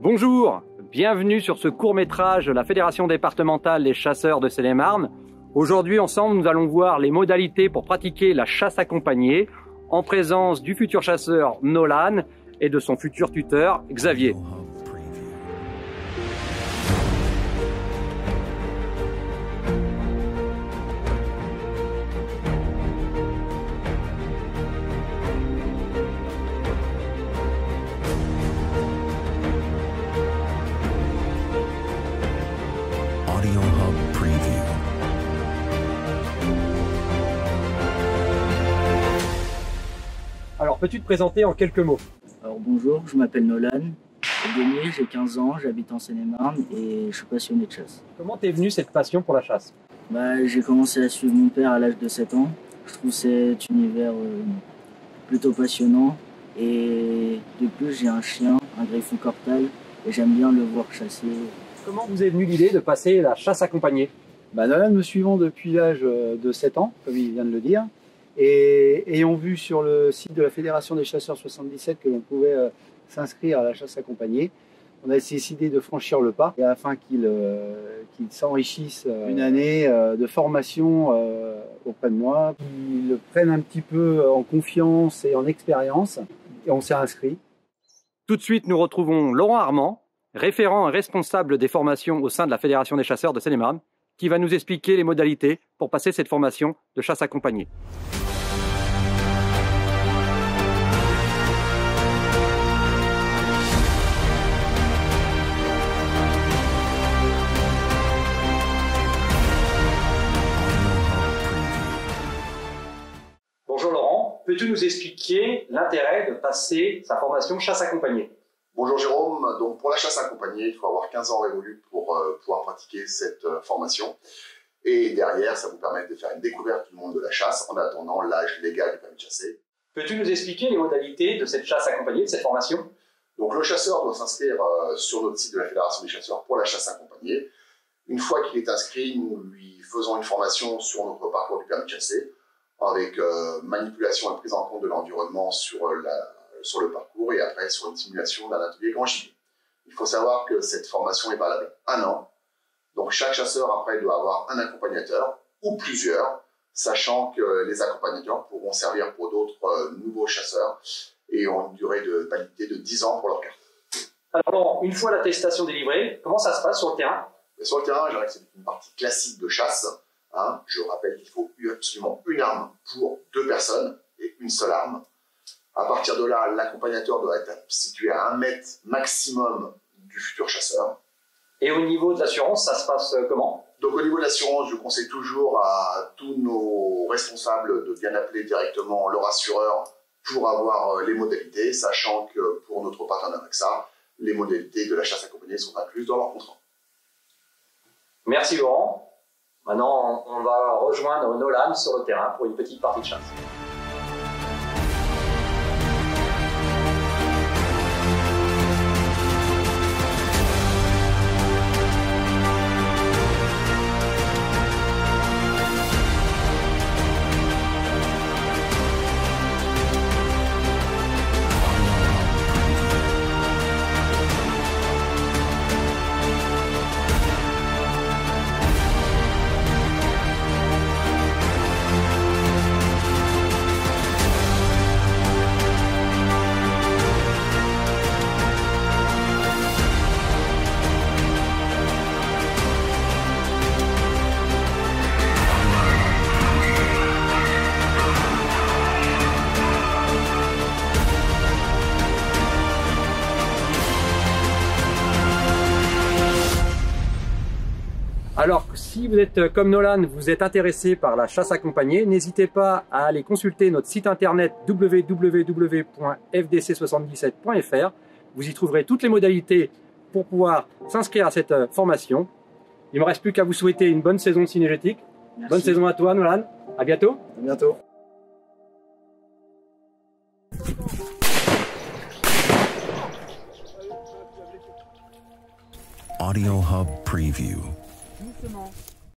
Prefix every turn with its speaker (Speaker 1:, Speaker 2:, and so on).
Speaker 1: Bonjour, bienvenue sur ce court-métrage de la Fédération départementale des chasseurs de Seine-et-Marne. Aujourd'hui, ensemble, nous allons voir les modalités pour pratiquer la chasse accompagnée en présence du futur chasseur Nolan et de son futur tuteur Xavier.
Speaker 2: Audio Hub Preview.
Speaker 1: Alors, peux-tu te présenter en quelques mots?
Speaker 3: Alors bonjour, je m'appelle Nolan, Denis, j'ai 15 ans, j'habite en Seine-et-Marne et je suis passionné de chasse.
Speaker 1: Comment t'es venue cette passion pour la chasse?
Speaker 3: J'ai commencé à suivre mon père à l'âge de 7 ans. Je trouve cet univers plutôt passionnant et de plus j'ai un chien, un griffon cortal et j'aime bien le voir chasser.
Speaker 1: Comment vous est venue l'idée de passer la chasse accompagnée?
Speaker 4: Nolan me suivant depuis l'âge de 7 ans, comme il vient de le dire, et ayant vu sur le site de la Fédération des chasseurs 77 que l'on pouvait s'inscrire à la chasse accompagnée, on a décidé de franchir le pas et afin qu'il s'enrichisse une année de formation auprès de moi, qu'il le prenne un petit peu en confiance et en expérience, et on s'est inscrit.
Speaker 1: Tout de suite, nous retrouvons Laurent Armand, référent et responsable des formations au sein de la Fédération des chasseurs de Seine-et-Marne, qui va nous expliquer les modalités pour passer cette formation de chasse accompagnée. Bonjour Laurent, peux-tu nous expliquer l'intérêt de passer sa formation chasse accompagnée?
Speaker 5: Bonjour Jérôme, donc pour la chasse accompagnée, il faut avoir 15 ans révolus pour pouvoir pratiquer cette formation. Et derrière, ça vous permet de faire une découverte du monde de la chasse en attendant l'âge légal du permis de chasser.
Speaker 1: Peux-tu nous expliquer les modalités de cette chasse accompagnée, de cette formation?
Speaker 5: Donc le chasseur doit s'inscrire sur notre site de la Fédération des chasseurs pour la chasse accompagnée. Une fois qu'il est inscrit, nous lui faisons une formation sur notre parcours du permis de chasser avec manipulation et prise en compte de l'environnement sur le parcours et après sur une simulation d'un atelier grand gibier. Il faut savoir que cette formation est valable 1 an. Donc chaque chasseur après doit avoir un accompagnateur ou plusieurs, sachant que les accompagnateurs pourront servir pour d'autres nouveaux chasseurs et ont une durée de validité de 10 ans pour leur carte.
Speaker 1: Alors, une fois l'attestation délivrée, comment ça se passe sur le terrain?
Speaker 5: Et sur le terrain, je dirais que c'est une partie classique de chasse. Je rappelle qu'il faut absolument une arme pour 2 personnes et une seule arme. À partir de là, l'accompagnateur doit être situé à 1 mètre maximum du futur chasseur.
Speaker 1: Et au niveau de l'assurance, ça se passe comment?
Speaker 5: Donc au niveau de l'assurance, je conseille toujours à tous nos responsables de bien appeler directement leur assureur pour avoir les modalités, sachant que pour notre partenaire AXA, les modalités de la chasse accompagnée sont incluses dans leur contrat.
Speaker 1: Merci Laurent. Maintenant, on va rejoindre Nolan sur le terrain pour une petite partie de chasse. Alors, si vous êtes comme Nolan, vous êtes intéressé par la chasse accompagnée, n'hésitez pas à aller consulter notre site internet www.fdc77.fr. Vous y trouverez toutes les modalités pour pouvoir s'inscrire à cette formation. Il ne me reste plus qu'à vous souhaiter une bonne saison cinégétique.
Speaker 3: Merci.
Speaker 1: Bonne saison à toi, Nolan. À bientôt.
Speaker 4: À bientôt.
Speaker 2: Audio Hub Preview.